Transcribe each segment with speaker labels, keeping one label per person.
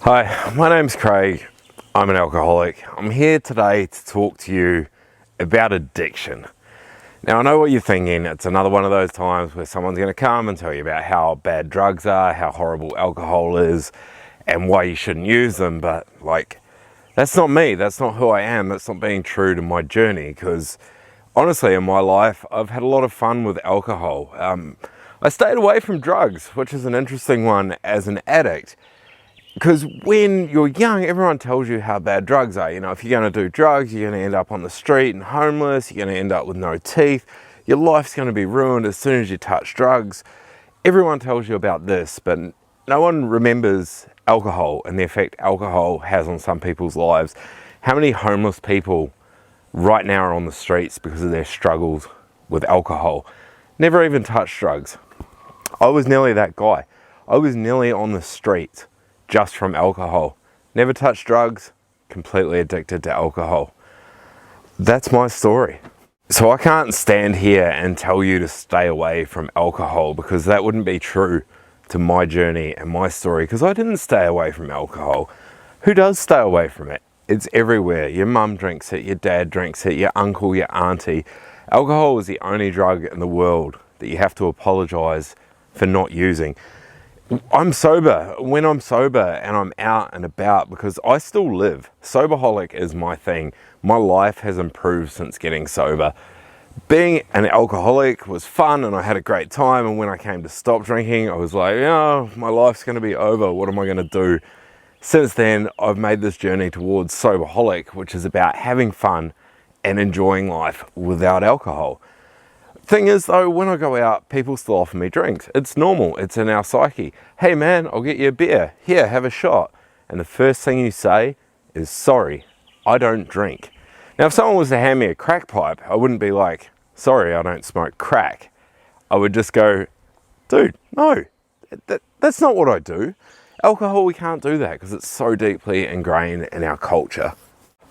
Speaker 1: Hi, my name's Craig. I'm an alcoholic. I'm here today to talk to you about addiction. Now, I know what you're thinking. It's another one of those times where someone's going to come and tell you about how bad drugs are, how horrible alcohol is, and why you shouldn't use them. But, that's not me. That's not who I am. That's not being true to my journey. Because, honestly, in my life, I've had a lot of fun with alcohol. I stayed away from drugs, which is an interesting one as an addict. Because when you're young, everyone tells you how bad drugs are. You know, if you're going to do drugs, you're going to end up on the street and homeless. You're going to end up with no teeth. Your life's going to be ruined as soon as you touch drugs. Everyone tells you about this, but no one remembers alcohol and the effect alcohol has on some people's lives. How many homeless people right now are on the streets because of their struggles with alcohol? Never even touched drugs. I was nearly that guy. I was nearly on the street just from alcohol. Never touched drugs, completely addicted to alcohol. That's my story. So I can't stand here and tell you to stay away from alcohol because that wouldn't be true to my journey and my story, because I didn't stay away from alcohol. Who does stay away from it? It's everywhere. Your mum drinks it, your dad drinks it, your uncle, your auntie. Alcohol is the only drug in the world that you have to apologize for not using. I'm sober when I'm sober and I'm out and about because I still live. Soberholic is my thing. My life has improved since getting sober. Being an alcoholic was fun and I had a great time, and when I came to stop drinking, I was like, my life's going to be over. What am I going to do? Since then, I've made this journey towards Soberholic, which is about having fun and enjoying life without alcohol. Thing is though, when I go out, people still offer me drinks. It's normal, it's in our psyche. Hey man, I'll get you a beer. Here, have a shot. And the first thing you say is, sorry, I don't drink. Now if someone was to hand me a crack pipe, I wouldn't be like, sorry, I don't smoke crack. I would just go, dude, no, that's not what I do. Alcohol, we can't do that because it's so deeply ingrained in our culture.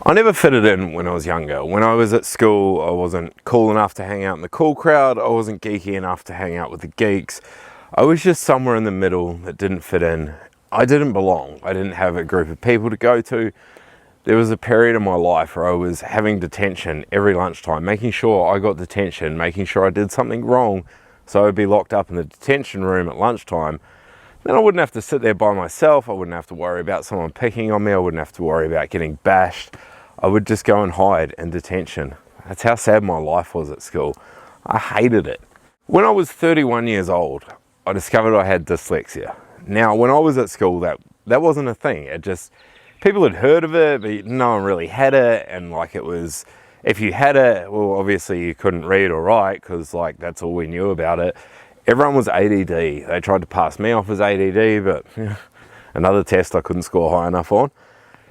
Speaker 1: I never fitted in when I was younger. When I was at school, I wasn't cool enough to hang out in the cool crowd. I wasn't geeky enough to hang out with the geeks. I was just somewhere in the middle that didn't fit in. I didn't belong. I didn't have a group of people to go to. There was a period in my life where I was having detention every lunchtime, making sure I got detention, making sure I did something wrong so I'd be locked up in the detention room at lunchtime. Then I wouldn't have to sit there by myself. I wouldn't have to worry about someone picking on me. I wouldn't have to worry about getting bashed. I would just go and hide in detention. That's how sad my life was at school. I hated it. When I was 31 years old, I discovered I had dyslexia. Now, when I was at school, that wasn't a thing. People had heard of it, but no one really had it. And it was, if you had it, well, obviously you couldn't read or write because that's all we knew about it. Everyone was ADD. They tried to pass me off as ADD, but another test I couldn't score high enough on.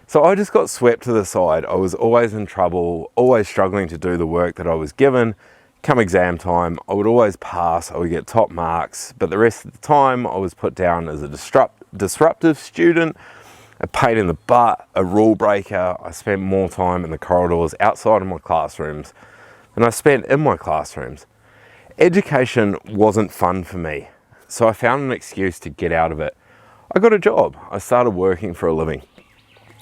Speaker 1: So I just got swept to the side. I was always in trouble, always struggling to do the work that I was given. Come exam time, I would always pass, I would get top marks, but the rest of the time I was put down as a disruptive student, a pain in the butt, a rule breaker. I spent more time in the corridors outside of my classrooms than I spent in my classrooms. Education wasn't fun for me, so I found an excuse to get out of it. I got a job. I started working for a living.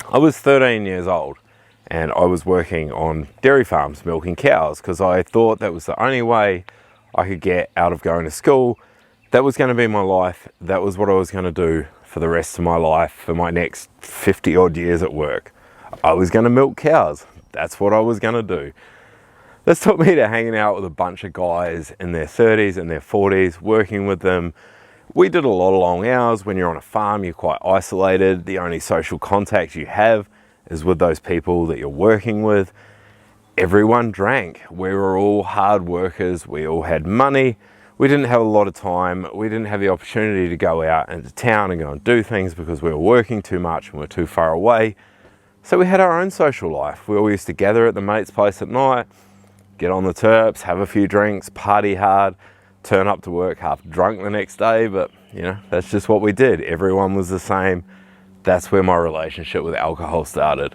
Speaker 1: I was 13 years old and I was working on dairy farms milking cows because I thought that was the only way I could get out of going to school. That was going to be my life. That was what I was going to do for the rest of my life, for my next 50 odd years at work. I was going to milk cows. That's what I was going to do. This took me to hanging out with a bunch of guys in their 30s and their 40s, working with them. We did a lot of long hours. When you're on a farm, you're quite isolated. The only social contact you have is with those people that you're working with. Everyone drank. We were all hard workers. We all had money. We didn't have a lot of time. We didn't have the opportunity to go out into town and go and do things because we were working too much and we were too far away. So we had our own social life. We all used to gather at the mate's place at night, get on the terps, have a few drinks, party hard, turn up to work half drunk the next day, but that's just what we did. Everyone was the same. That's where my relationship with alcohol started.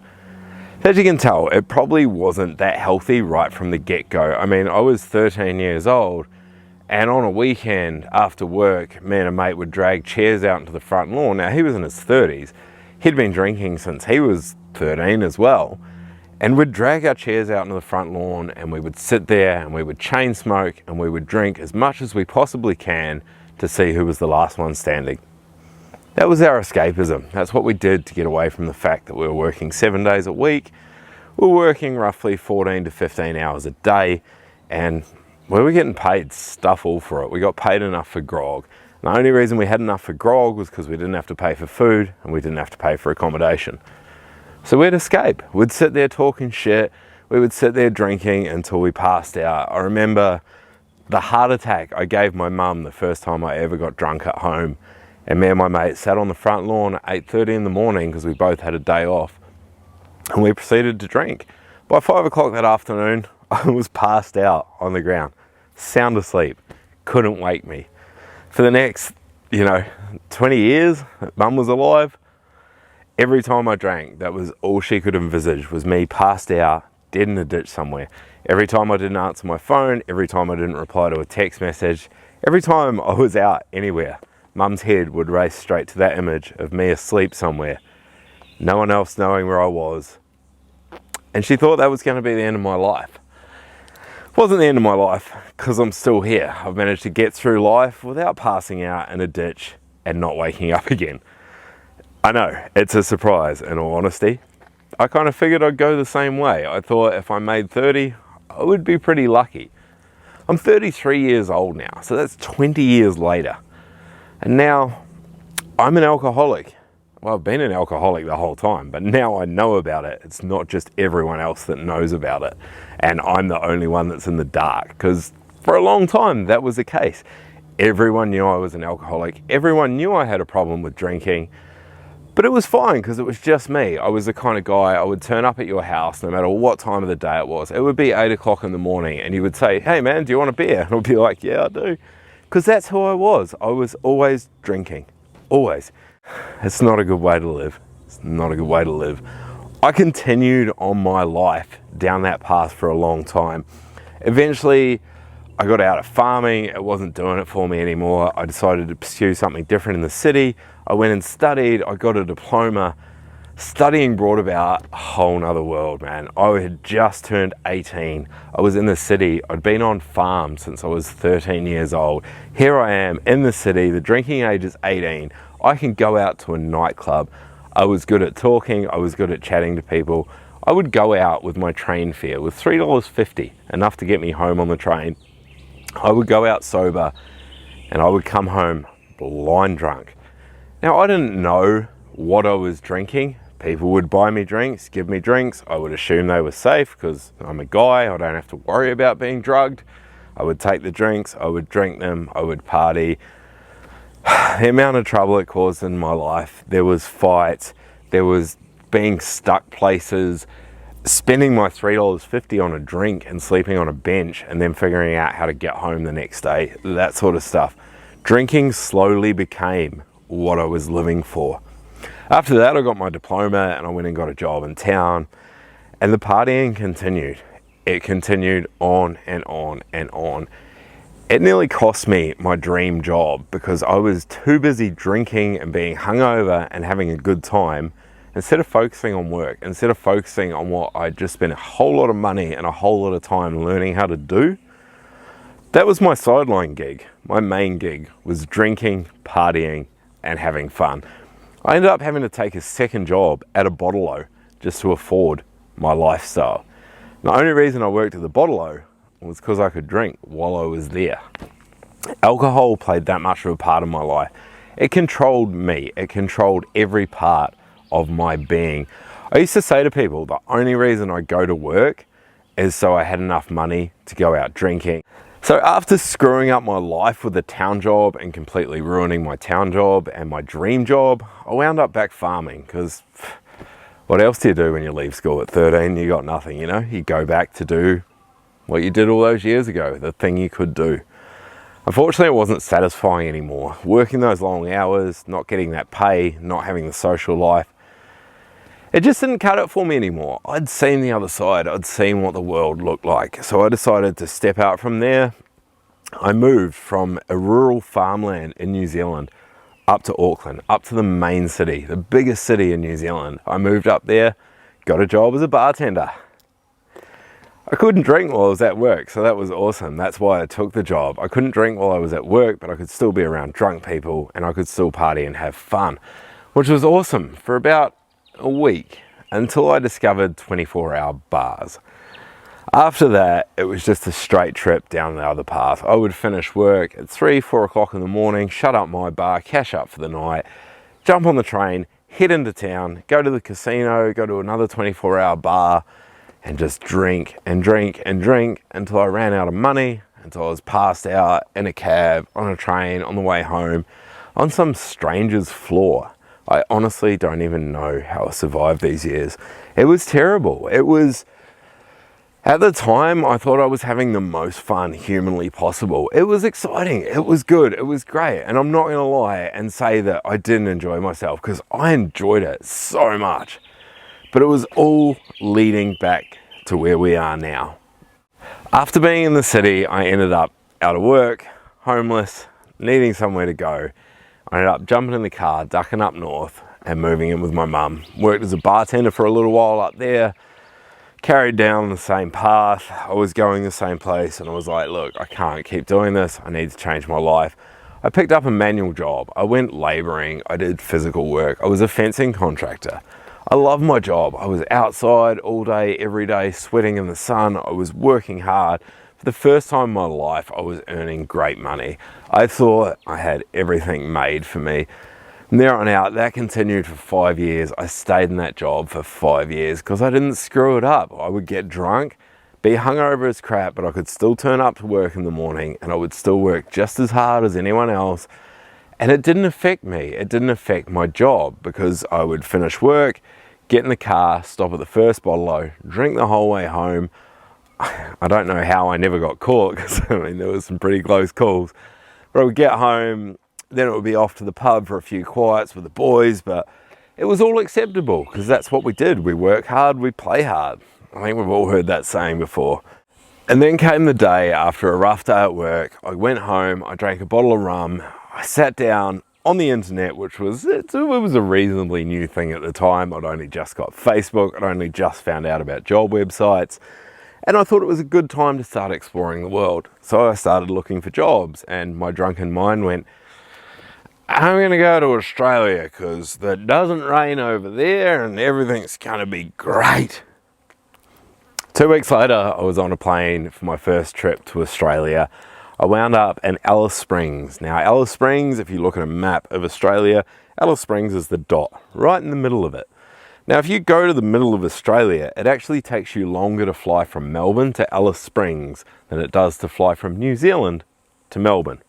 Speaker 1: As you can tell, it probably wasn't that healthy right from the get-go. I mean, I was 13 years old, and on a weekend after work, me and a mate would drag chairs out into the front lawn. Now, he was in his 30s. He'd been drinking since he was 13 as well. And we'd drag our chairs out into the front lawn and we would sit there and we would chain smoke and we would drink as much as we possibly can to see who was the last one standing. That was our escapism. That's what we did to get away from the fact that we were working 7 days a week. We were working roughly 14 to 15 hours a day, and we were getting paid stuff all for it. We got paid enough for grog. And the only reason we had enough for grog was because we didn't have to pay for food and we didn't have to pay for accommodation. So we'd escape. We'd sit there talking shit. We would sit there drinking until we passed out. I remember the heart attack I gave my mum the first time I ever got drunk at home. And me and my mate sat on the front lawn at 8:30 in the morning because we both had a day off. And we proceeded to drink. By 5 o'clock that afternoon, I was passed out on the ground, sound asleep, couldn't wake me. For the next, 20 years, Mum was alive. Every time I drank, that was all she could envisage, was me passed out, dead in a ditch somewhere. Every time I didn't answer my phone, every time I didn't reply to a text message, every time I was out anywhere, Mum's head would race straight to that image of me asleep somewhere, no one else knowing where I was. And she thought that was going to be the end of my life. It wasn't the end of my life, because I'm still here. I've managed to get through life without passing out in a ditch and not waking up again. I know, it's a surprise in all honesty. I kind of figured I'd go the same way. I thought if I made 30, I would be pretty lucky. I'm 33 years old now, so that's 20 years later. And now I'm an alcoholic. Well, I've been an alcoholic the whole time, but now I know about it. It's not just everyone else that knows about it. And I'm the only one that's in the dark, because for a long time that was the case. Everyone knew I was an alcoholic. Everyone knew I had a problem with drinking. But it was fine because it was just me. I was the kind of guy, I would turn up at your house no matter what time of the day it was. It would be 8 o'clock in the morning and you would say, "Hey man, do you want a beer?" And I'd be like, "Yeah, I do." Because that's who I was. I was always drinking. Always. It's not a good way to live. It's not a good way to live. I continued on my life down that path for a long time. Eventually, I got out of farming. It wasn't doing it for me anymore. I decided to pursue something different in the city. I went and studied. I got a diploma. Studying brought about a whole nother world, man. I had just turned 18. I was in the city. I'd been on farm since I was 13 years old. Here I am in the city. The drinking age is 18. I can go out to a nightclub. I was good at talking. I was good at chatting to people. I would go out with my train fare with $3.50, enough to get me home on the train. I would go out sober and I would come home blind drunk. Now, I didn't know what I was drinking. People would buy me drinks, give me drinks. I would assume they were safe because I'm a guy. I don't have to worry about being drugged. I would take the drinks, I would drink them, I would party. The amount of trouble it caused in my life. There was fights, there was being stuck places, spending my $3.50 on a drink and sleeping on a bench and then figuring out how to get home the next day, that sort of stuff. Drinking slowly became what I was living for. After that, I got my diploma and I went and got a job in town, and the partying continued. It continued on and on and on. It nearly cost me my dream job because I was too busy drinking and being hungover and having a good time instead of focusing on work, instead of focusing on what I just spent a whole lot of money and a whole lot of time learning how to do. That was my sideline gig. My main gig was drinking, partying, and having fun. I ended up having to take a second job at a bottle-o just to afford my lifestyle. The only reason I worked at the bottle-o was because I could drink while I was there. Alcohol played that much of a part of my life. It controlled me. It controlled every part of my being. I used to say to people, the only reason I go to work is so I had enough money to go out drinking. So after screwing up my life with a town job and completely ruining my town job and my dream job, I wound up back farming because what else do you do when you leave school at 13? You got nothing, You go back to do what you did all those years ago, the thing you could do. Unfortunately, it wasn't satisfying anymore. Working those long hours, not getting that pay, not having the social life, it just didn't cut it for me anymore. I'd seen the other side. I'd seen what the world looked like. So I decided to step out from there. I moved from a rural farmland in New Zealand up to Auckland, up to the main city, the biggest city in New Zealand. I moved up there, got a job as a bartender. I couldn't drink while I was at work, so that was awesome. That's why I took the job. I couldn't drink while I was at work, but I could still be around drunk people and I could still party and have fun, which was awesome for about a week until I discovered 24-hour bars. After that, it was just a straight trip down the other path. I would finish work at 3, 4 o'clock in the morning, shut up my bar, cash up for the night, jump on the train, head into town, go to the casino, go to another 24-hour bar, and just drink and drink and drink until I ran out of money, until I was passed out in a cab, on a train, on the way home, on some stranger's floor. I honestly don't even know how I survived these years. It was terrible. It was, at the time, I thought I was having the most fun humanly possible. It was exciting. It was good. It was great. And I'm not going to lie and say that I didn't enjoy myself, because I enjoyed it so much. But it was all leading back to where we are now. After being in the city, I ended up out of work, homeless, needing somewhere to go. I ended up jumping in the car, ducking up north and moving in with my mum. Worked as a bartender for a little while up there, carried down the same path. I was going the same place and I was like, look, I can't keep doing this. I need to change my life. I picked up a manual job. I went labouring. I did physical work. I was a fencing contractor. I loved my job. I was outside all day, every day, sweating in the sun. I was working hard. For the first time in my life, I was earning great money. I thought I had everything made for me. From there on out, that continued for 5 years. I stayed in that job for 5 years because I didn't screw it up. I would get drunk, be hungover as crap, but I could still turn up to work in the morning and I would still work just as hard as anyone else. And it didn't affect me. It didn't affect my job because I would finish work, get in the car, stop at the first bottle-o, drink the whole way home. I don't know how I never got caught because I mean, there was some pretty close calls. But I would get home, then it would be off to the pub for a few quiets with the boys, but it was all acceptable because that's what we did. We work hard, we play hard. I think we've all heard that saying before. And then came the day after a rough day at work. I went home, I drank a bottle of rum, I sat down on the internet, which was, it was a reasonably new thing at the time. I'd only just got Facebook, I'd only just found out about job websites, and I thought it was a good time to start exploring the world. So I started looking for jobs, and my drunken mind went, I'm going to go to Australia because it doesn't rain over there and everything's going to be great. 2 weeks later, I was on a plane for my first trip to Australia. I wound up in Alice Springs. Now, Alice Springs, if you look at a map of Australia, Alice Springs is the dot, right in the middle of it. Now, if you go to the middle of Australia, it actually takes you longer to fly from Melbourne to Alice Springs than it does to fly from New Zealand to Melbourne.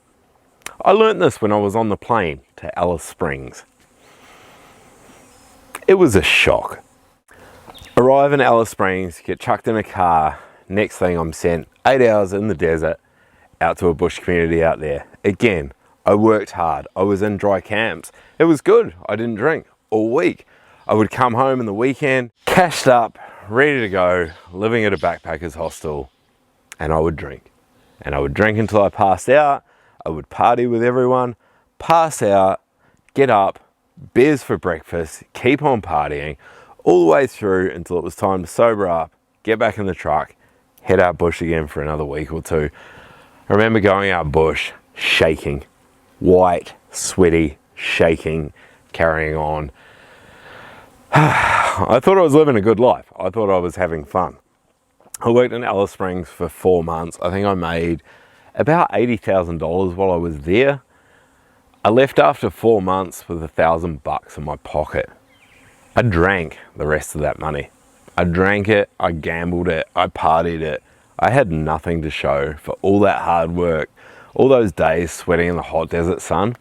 Speaker 1: I learnt this when I was on the plane to Alice Springs. It was a shock. Arrive in Alice Springs, get chucked in a car, next thing I'm sent 8 hours in the desert out to a bush community out there. Again, I worked hard. I was in dry camps. It was good. I didn't drink all week. I would come home in the weekend, cashed up, ready to go, living at a backpacker's hostel, and I would drink. And I would drink until I passed out. I would party with everyone, pass out, get up, beers for breakfast, keep on partying, all the way through until it was time to sober up, get back in the truck, head out bush again for another week or two. I remember going out bush, shaking, white, sweaty, shaking, carrying on. I thought I was living a good life. I thought I was having fun. I worked in Alice Springs for 4 months. I think I made about $80,000 while I was there. I left after 4 months with $1,000 in my pocket. I drank the rest of that money. I drank it, I gambled it, I partied it. I had nothing to show for all that hard work, all those days sweating in the hot desert sun.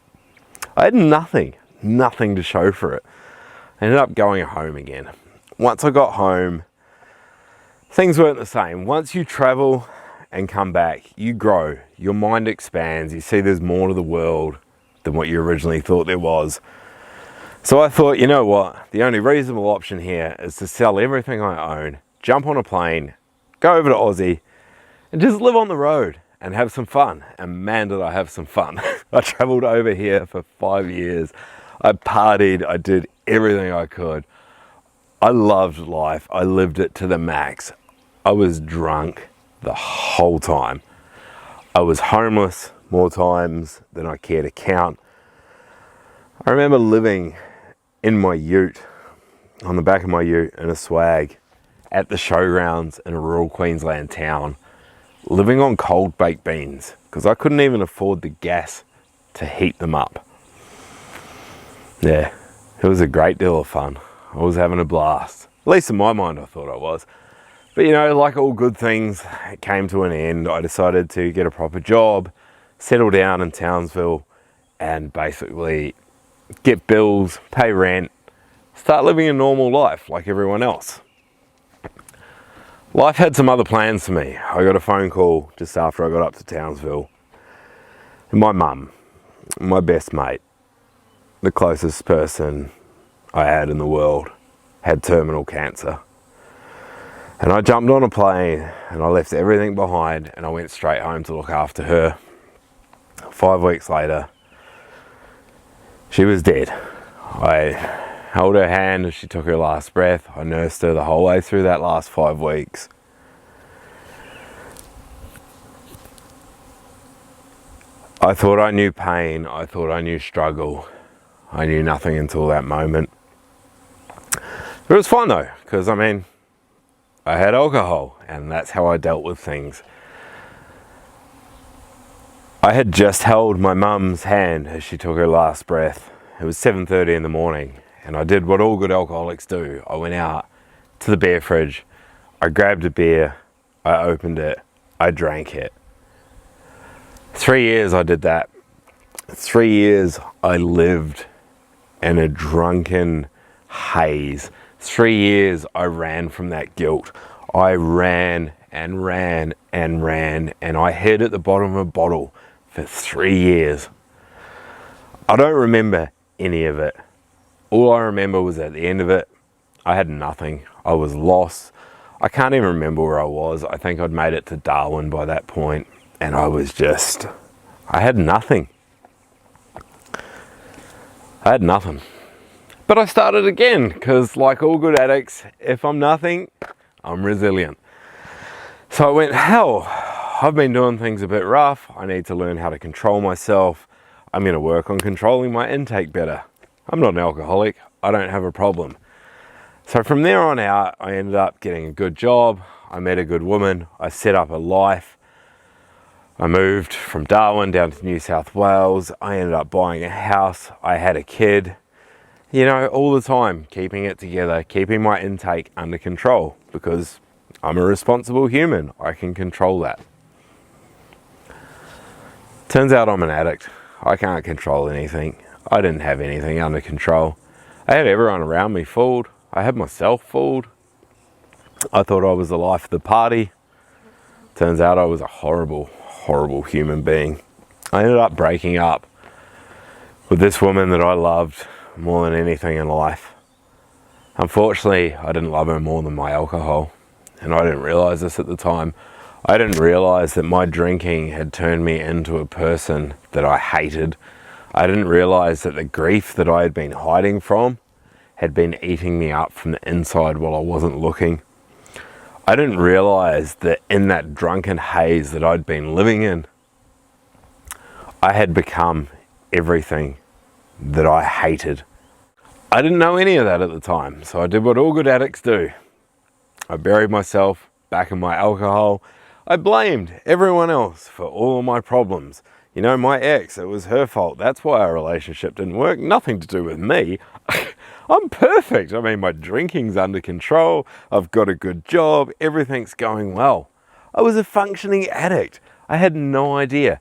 Speaker 1: I had nothing to show for it. I ended up going home again. Once I got home, things weren't the same. Once you travel and come back, you grow, your mind expands, you see there's more to the world than what you originally thought there was. So I thought, you know what, the only reasonable option here is to sell everything I own, jump on a plane, go over to Aussie, and just live on the road and have some fun. And man, did I have some fun. I traveled over here for 5 years. I partied, I did everything I could. I loved life. I lived it to the max. I was drunk the whole time. I was homeless more times than I care to count. I remember living in my ute, on the back of my ute in a swag, at the showgrounds in a rural Queensland town, living on cold baked beans because I couldn't even afford the gas to heat them up. Yeah, it was a great deal of fun. I was having a blast. At least in my mind I thought I was. But you know, like all good things, it came to an end. I decided to get a proper job, settle down in Townsville, and basically get bills, pay rent, start living a normal life like everyone else. Life had some other plans for me. I got a phone call just after I got up to Townsville. And my mum, my best mate, the closest person I had in the world, had terminal cancer. And I jumped on a plane and I left everything behind and I went straight home to look after her. 5 weeks later, she was dead. I held her hand as she took her last breath. I nursed her the whole way through that last 5 weeks. I thought I knew pain. I thought I knew struggle. I knew nothing until that moment. It was fun though, because I mean, I had alcohol and that's how I dealt with things. I had just held my mum's hand as she took her last breath. It was 7:30 in the morning and I did what all good alcoholics do. I went out to the beer fridge, I grabbed a beer, I opened it, I drank it. 3 years I did that. 3 years I lived in a drunken haze. 3 years I ran from that guilt. I ran and ran and ran and I hid at the bottom of a bottle for 3 years. I don't remember any of it. All I remember was at the end of it, I had nothing. I was lost. I can't even remember where I was. I think I'd made it to Darwin by that point and I had nothing. I had nothing. But I started again because like all good addicts, if I'm nothing, I'm resilient. So I went, hell, I've been doing things a bit rough. I need to learn how to control myself. I'm going to work on controlling my intake better. I'm not an alcoholic. I don't have a problem. So from there on out, I ended up getting a good job. I met a good woman. I set up a life. I moved from Darwin down to New South Wales. I ended up buying a house. I had a kid. You know, all the time, keeping it together, keeping my intake under control because I'm a responsible human. I can control that. Turns out I'm an addict. I can't control anything. I didn't have anything under control. I had everyone around me fooled. I had myself fooled. I thought I was the life of the party. Turns out I was a horrible, horrible human being. I ended up breaking up with this woman that I loved more than anything in life. Unfortunately, I didn't love her more than my alcohol, and I didn't realize this at the time. I didn't realize that my drinking had turned me into a person that I hated. I didn't realize that the grief that I had been hiding from had been eating me up from the inside while I wasn't looking. I didn't realize that in that drunken haze that I'd been living in, I had become everything that I hated. I didn't know any of that at the time, so I did what all good addicts do. I buried myself back in my alcohol. I blamed everyone else for all of my problems. You know, my ex, it was her fault. That's why our relationship didn't work. Nothing to do with me. I'm perfect. I mean, my drinking's under control. I've got a good job. Everything's going well. I was a functioning addict. I had no idea.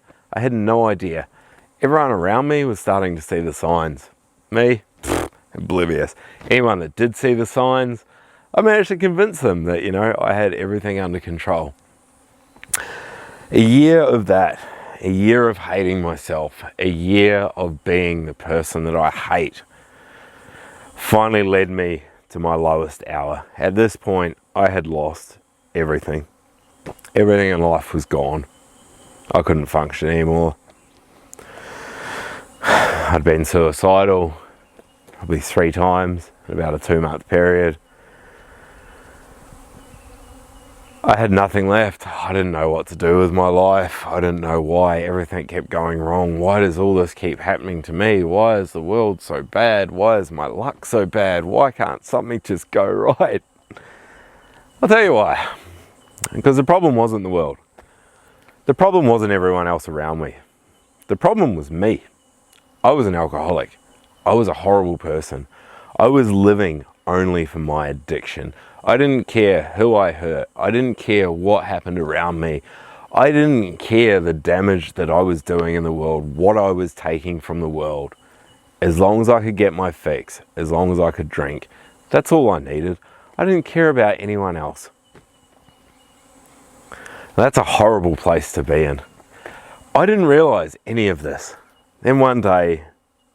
Speaker 1: Everyone around me was starting to see the signs. Me, oblivious. Anyone that did see the signs, I managed to convince them that, you know, I had everything under control. A year of that, a year of hating myself, a year of being the person that I hate, finally led me to my lowest hour. At this point, I had lost everything. Everything in life was gone. I couldn't function anymore. I'd been suicidal probably 3 times in about a 2-month period. I had nothing left. I didn't know what to do with my life. I didn't know why everything kept going wrong. Why does all this keep happening to me? Why is the world so bad? Why is my luck so bad? Why can't something just go right? I'll tell you why. Because the problem wasn't the world. The problem wasn't everyone else around me. The problem was me. I was an alcoholic. I was a horrible person. I was living only for my addiction. I didn't care who I hurt. I didn't care what happened around me. I didn't care the damage that I was doing in the world, what I was taking from the world. As long as I could get my fix, as long as I could drink, that's all I needed. I didn't care about anyone else. That's a horrible place to be in. I didn't realize any of this. Then one day,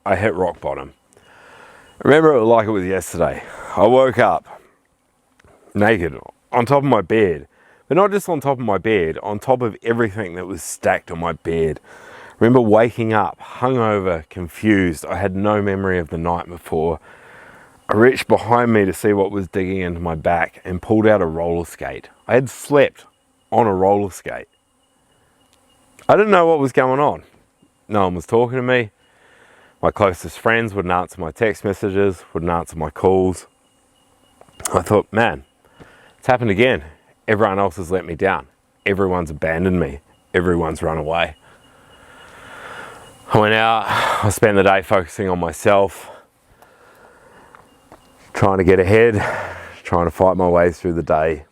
Speaker 1: I hit rock bottom. I remember it like it was yesterday. I woke up naked on top of my bed, but not just on top of my bed, on top of everything that was stacked on my bed. I remember waking up hungover, confused. I had no memory of the night before. I reached behind me to see what was digging into my back and pulled out a roller skate. I had slept on a roller skate. I didn't know what was going on. No one was talking to me. My closest friends wouldn't answer my text messages, wouldn't answer my calls. I thought, man, it's happened again. Everyone else has let me down. Everyone's abandoned me. Everyone's run away. I went out. I spent the day focusing on myself, trying to get ahead, trying to fight my way through the day.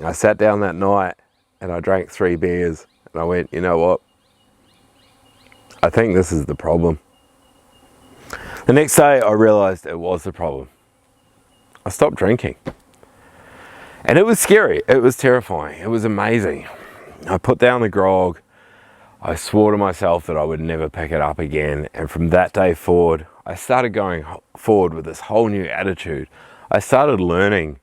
Speaker 1: I sat down that night and I drank 3 beers and I went, you know what? I think this is the problem. The next day I realized it was the problem. I stopped drinking. And it was scary. It was terrifying. It was amazing. I put down the grog. I swore to myself that I would never pick it up again. And from that day forward, I started going forward with this whole new attitude. I started learning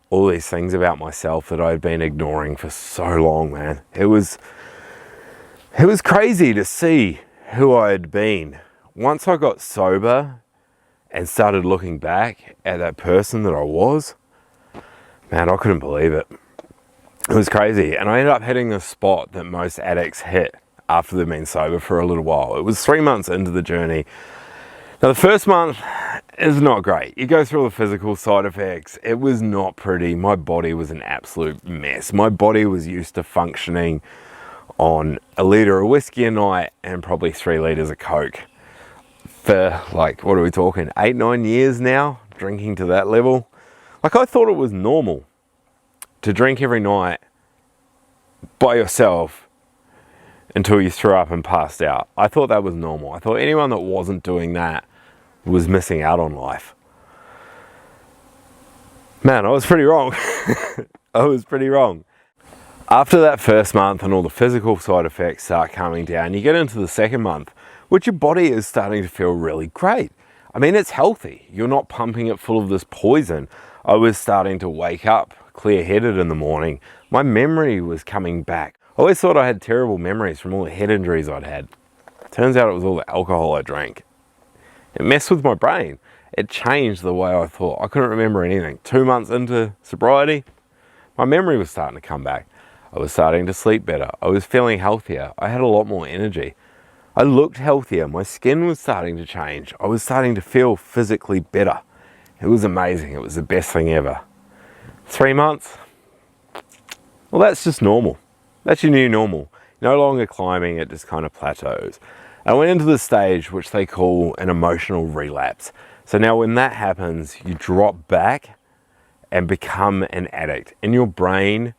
Speaker 1: all these things about myself that I'd been ignoring for so long, man. It was crazy to see who I had been. Once I got sober and started looking back at that person that I was, man, I couldn't believe it. It was crazy. And I ended up hitting the spot that most addicts hit after they've been sober for a little while. It was 3 months into the journey. Now, the first month is not great. You go through all the physical side effects. It was not pretty. My body was an absolute mess. My body was used to functioning on a litre of whiskey a night and probably 3 litres of Coke. For like, what are we talking, 8-9 years now, drinking to that level. Like, I thought it was normal to drink every night by yourself until you threw up and passed out. I thought that was normal. I thought anyone that wasn't doing that was missing out on life. Man, I was pretty wrong. I was pretty wrong. After that first month and all the physical side effects start coming down, you get into the second month, which your body is starting to feel really great. I mean, it's healthy. You're not pumping it full of this poison. I was starting to wake up clear-headed in the morning. My memory was coming back. I always thought I had terrible memories from all the head injuries I'd had. Turns out it was all the alcohol I drank. It messed with my brain. It changed the way I thought. I couldn't remember anything. 2 months into sobriety, my memory was starting to come back. I was starting to sleep better. I was feeling healthier. I had a lot more energy. I looked healthier. My skin was starting to change. I was starting to feel physically better. It was amazing. It was the best thing ever. 3 months? Well, that's just normal. That's your new normal. No longer climbing, it just kind of plateaus. I went into the stage which they call an emotional relapse. So now when that happens, you drop back and become an addict. In your brain,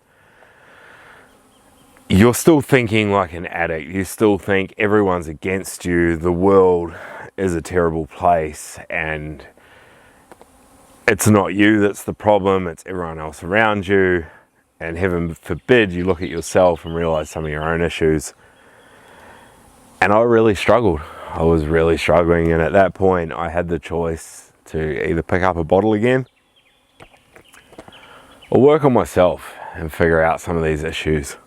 Speaker 1: you're still thinking like an addict. You still think everyone's against you. The world is a terrible place and it's not you that's the problem, it's everyone else around you. And heaven forbid you look at yourself and realize some of your own issues. And I really struggled. I was really struggling, and at that point I had the choice to either pick up a bottle again or work on myself and figure out some of these issues.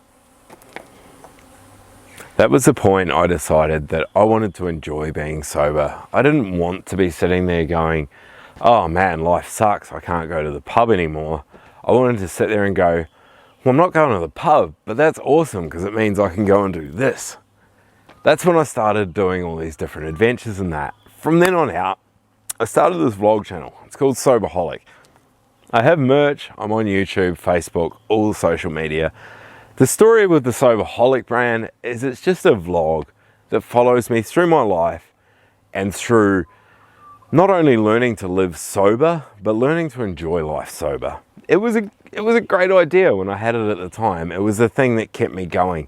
Speaker 1: That was the point I decided that I wanted to enjoy being sober. I didn't want to be sitting there going, oh man, life sucks, I can't go to the pub anymore. I wanted to sit there and go, well, I'm not going to the pub, but that's awesome because it means I can go and do this. That's when I started doing all these different adventures and that. From then on out, I started this vlog channel. It's called Soberholic. I have merch, I'm on YouTube, Facebook, all the social media. The story with the Soberholic brand is it's just a vlog that follows me through my life and through not only learning to live sober, but learning to enjoy life sober. It was a great idea when I had it at the time. It was the thing that kept me going.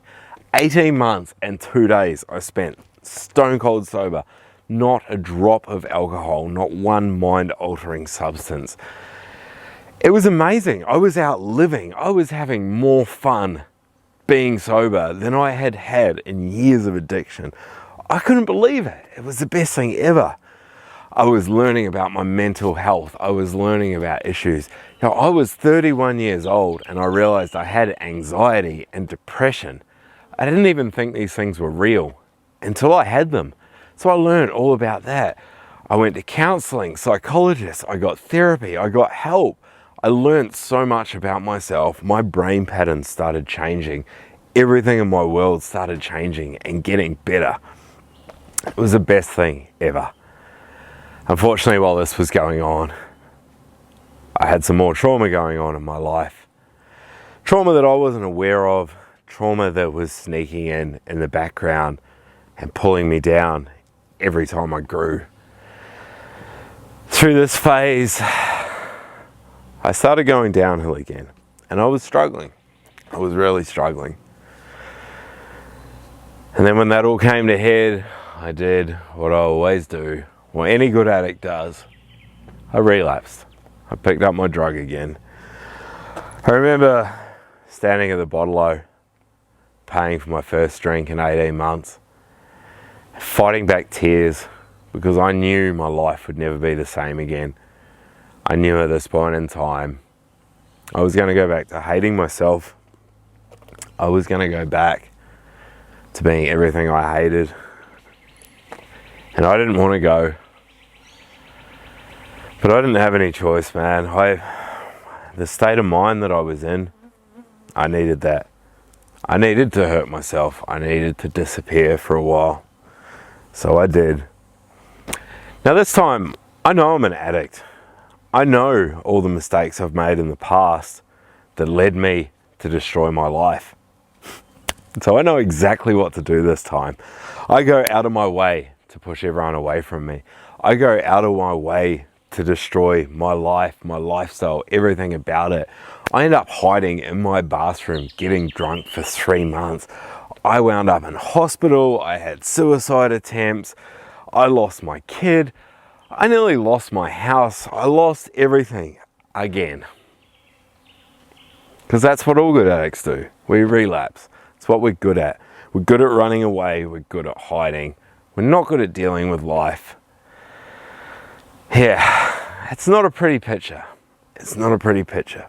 Speaker 1: 18 months and 2 days I spent stone cold sober. Not a drop of alcohol, not one mind-altering substance. It was amazing. I was out living. I was having more fun being sober than I had had in years of addiction. I couldn't believe it. It was the best thing ever. I was learning about my mental health. I was learning about issues. You know, I was 31 years old and I realized I had anxiety and depression. I didn't even think these things were real until I had them. So I learned all about that. I went to counseling, psychologists, I got therapy, I got help. I learned so much about myself. My brain patterns started changing. Everything in my world started changing and getting better. It was the best thing ever. Unfortunately, while this was going on, I had some more trauma going on in my life. Trauma that I wasn't aware of, trauma that was sneaking in the background and pulling me down every time I grew. Through this phase, I started going downhill again, and I was struggling. I was really struggling. And then when that all came to head, I did what I always do, what any good addict does. I relapsed. I picked up my drug again. I remember standing at the bottle-o, paying for my first drink in 18 months, fighting back tears because I knew my life would never be the same again. I knew at this point in time I was going to go back to hating myself. I was going to go back to being everything I hated. And I didn't want to go. But I didn't have any choice, man. The state of mind that I was in, I needed that. I needed to hurt myself. I needed to disappear for a while. So I did. Now this time, I know I'm an addict. I know all the mistakes I've made in the past that led me to destroy my life. So I know exactly what to do this time. I go out of my way to push everyone away from me. I go out of my way to destroy my life, my lifestyle, everything about it. I end up hiding in my bathroom, getting drunk for 3 months. I wound up in hospital. I had suicide attempts. I lost my kid. I nearly lost my house. I lost everything again. Because that's what all good addicts do. We relapse. It's what we're good at. We're good at running away. We're good at hiding. We're not good at dealing with life. Yeah, it's not a pretty picture. It's not a pretty picture.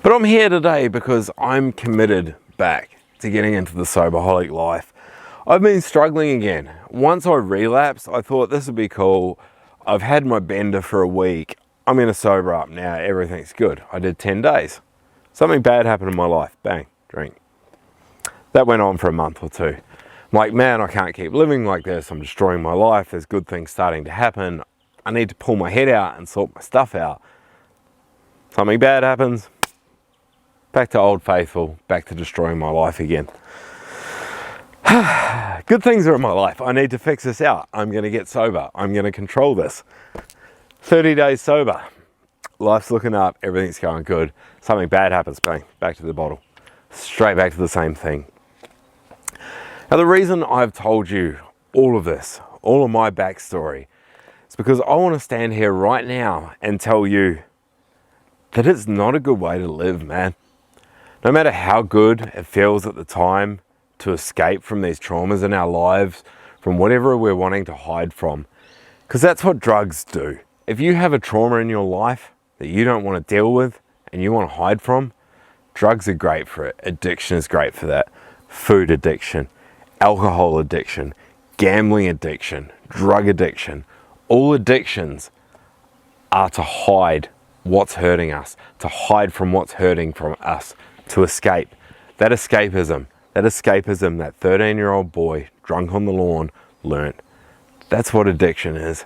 Speaker 1: But I'm here today because I'm committed back to getting into the Soberholic life. I've been struggling again. Once I relapsed, I thought this would be cool. I've had my bender for a week. I'm going to sober up now. Everything's good. I did 10 days. Something bad happened in my life. Bang, drink. That went on for a month or two. I'm like, man, I can't keep living like this. I'm destroying my life. There's good things starting to happen. I need to pull my head out and sort my stuff out. Something bad happens. Back to old faithful. Back to destroying my life again. Good things are in my life. I need to fix this out. I'm going to get sober. I'm going to control this. 30 days sober. Life's looking up. Everything's going good. Something bad happens. Bang. Back to the bottle. Straight back to the same thing. Now the reason I've told you all of this, all of my backstory, is because I want to stand here right now and tell you that it's not a good way to live, man. No matter how good it feels at the time to escape from these traumas in our lives, from whatever we're wanting to hide from, because that's what drugs do. If you have a trauma in your life that you don't want to deal with and you want to hide from, drugs are great for it. Addiction is great for that. Food addiction, alcohol addiction, gambling addiction, drug addiction. All addictions are to hide what's hurting us, to hide from what's hurting from us, to escape. That escapism that 13-year-old boy drunk on the lawn learnt. That's what addiction is.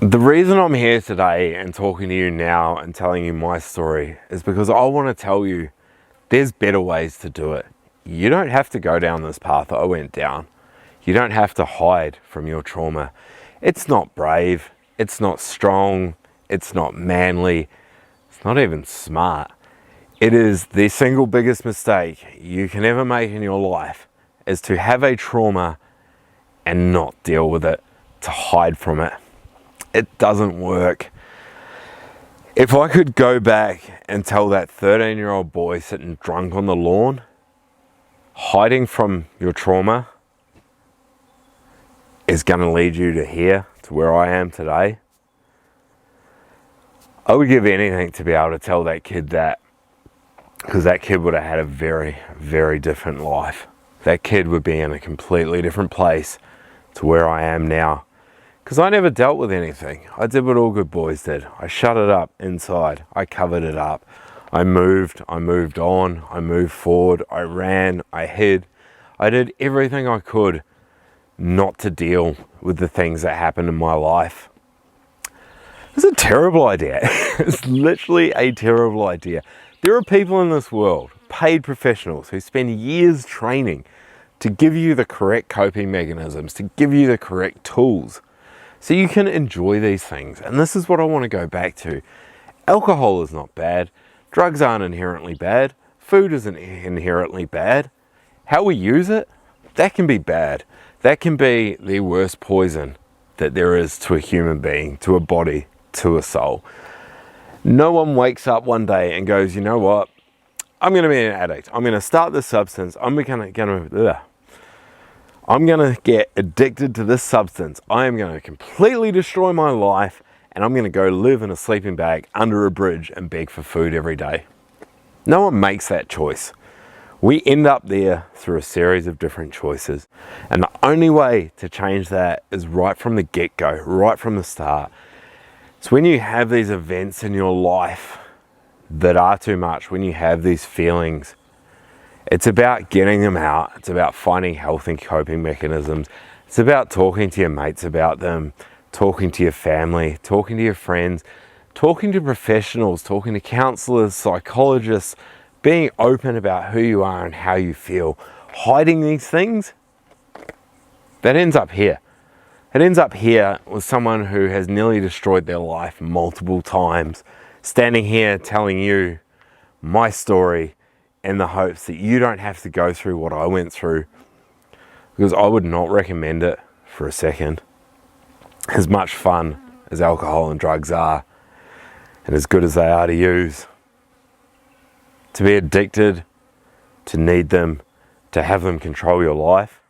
Speaker 1: The reason I'm here today and talking to you now and telling you my story is because I want to tell you there's better ways to do it. You don't have to go down this path that I went down. You don't have to hide from your trauma. It's not brave. It's not strong. It's not manly. It's not even smart. It is the single biggest mistake you can ever make in your life, is to have a trauma and not deal with it, to hide from it. It doesn't work. If I could go back and tell that 13-year-old boy sitting drunk on the lawn, hiding from your trauma is going to lead you to here, to where I am today, I would give anything to be able to tell that kid that, because that kid would have had a very, very different life. That kid would be in a completely different place to where I am now. Because I never dealt with anything. I did what all good boys did. I shut it up inside. I covered it up. I moved on, I moved forward, I ran, I hid. I did everything I could not to deal with the things that happened in my life. It's a terrible idea. It's literally a terrible idea. There are people in this world, paid professionals, who spend years training to give you the correct coping mechanisms, to give you the correct tools, so you can enjoy these things. And this is what I want to go back to. Alcohol is not bad. Drugs aren't inherently bad. Food isn't inherently bad. How we use it, that can be bad. That can be the worst poison that there is to a human being, to a body, to a soul. No one wakes up one day and goes, you know what? I'm going to be an addict. I'm going to start this substance. I'm going to get addicted to this substance. I am going to completely destroy my life, and I'm going to go live in a sleeping bag under a bridge and beg for food every day. No one makes that choice. We end up there through a series of different choices. And the only way to change that is right from the get-go, right from the start. It's when you have these events in your life that are too much, when you have these feelings, it's about getting them out. It's about finding healthy coping mechanisms. It's about talking to your mates about them, talking to your family, talking to your friends, talking to professionals, talking to counselors, psychologists, being open about who you are and how you feel. Hiding these things, that ends up here. It ends up here with someone who has nearly destroyed their life multiple times, standing here telling you my story in the hopes that you don't have to go through what I went through, because I would not recommend it for a second. As much fun as alcohol and drugs are, and as good as they are to use, to be addicted, to need them, to have them control your life,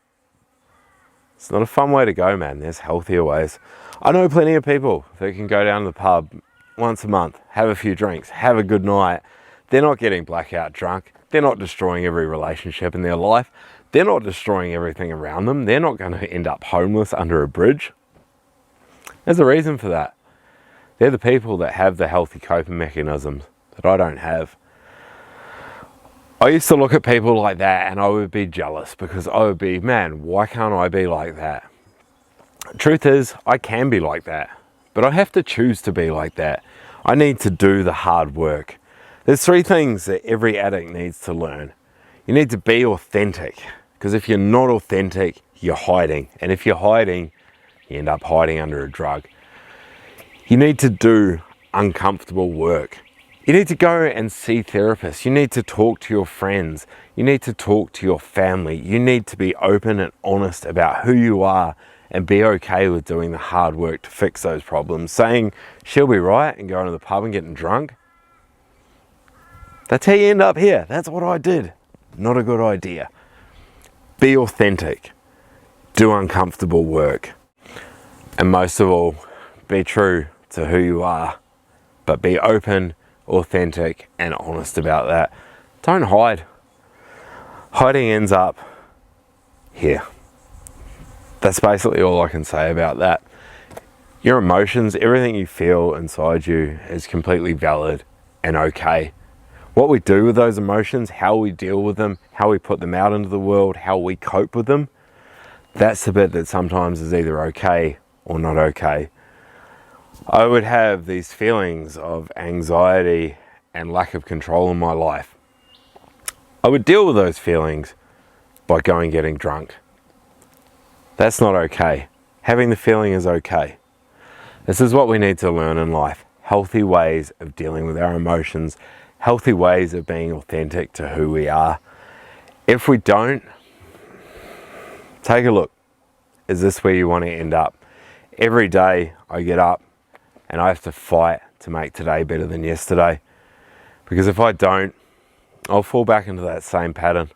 Speaker 1: it's not a fun way to go, man. There's healthier ways. I know plenty of people that can go down to the pub once a month, have a few drinks, have a good night. They're not getting blackout drunk. They're not destroying every relationship in their life. They're not destroying everything around them. They're not going to end up homeless under a bridge. There's a reason for that. They're the people that have the healthy coping mechanisms that I don't have. I used to look at people like that and I would be jealous, because I would be, man, why can't I be like that? Truth is, I can be like that, but I have to choose to be like that. I need to do the hard work. There's 3 things that every addict needs to learn. You need to be authentic, because if you're not authentic, you're hiding. And if you're hiding, you end up hiding under a drug. You need to do uncomfortable work. You need to go and see therapists. You need to talk to your friends. You need to talk to your family. You need to be open and honest about who you are and be okay with doing the hard work to fix those problems. Saying she'll be right and going to the pub and getting drunk, that's how you end up here. That's what I did. Not a good idea. Be authentic. Do uncomfortable work. And most of all, be true to who you are. But be open, authentic, and honest about that. Don't hide. Hiding ends up here. That's basically all I can say about that. Your emotions, everything you feel inside you is completely valid and okay. What we do with those emotions, how we deal with them, how we put them out into the world, how we cope with them, that's the bit that sometimes is either okay or not okay. I would have these feelings of anxiety and lack of control in my life. I would deal with those feelings by going getting drunk. That's not okay. Having the feeling is okay. This is what we need to learn in life. Healthy ways of dealing with our emotions, healthy ways of being authentic to who we are. If we don't, take a look. Is this where you want to end up? Every day I get up and I have to fight to make today better than yesterday. Because if I don't, I'll fall back into that same pattern.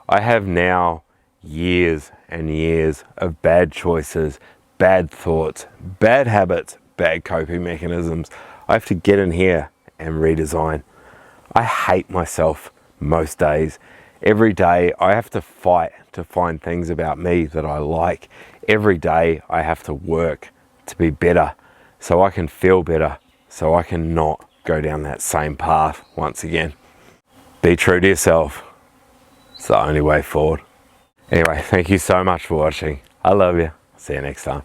Speaker 1: I have now years and years of bad choices, bad thoughts, bad habits, bad coping mechanisms. I have to get in here and redesign. I hate myself most days. Every day I have to fight to find things about me that I like. Every day I have to work to be better so I can feel better, so I can not go down that same path once again. Be true to yourself. It's the only way forward. Anyway, thank you so much for watching. I love you. See you next time.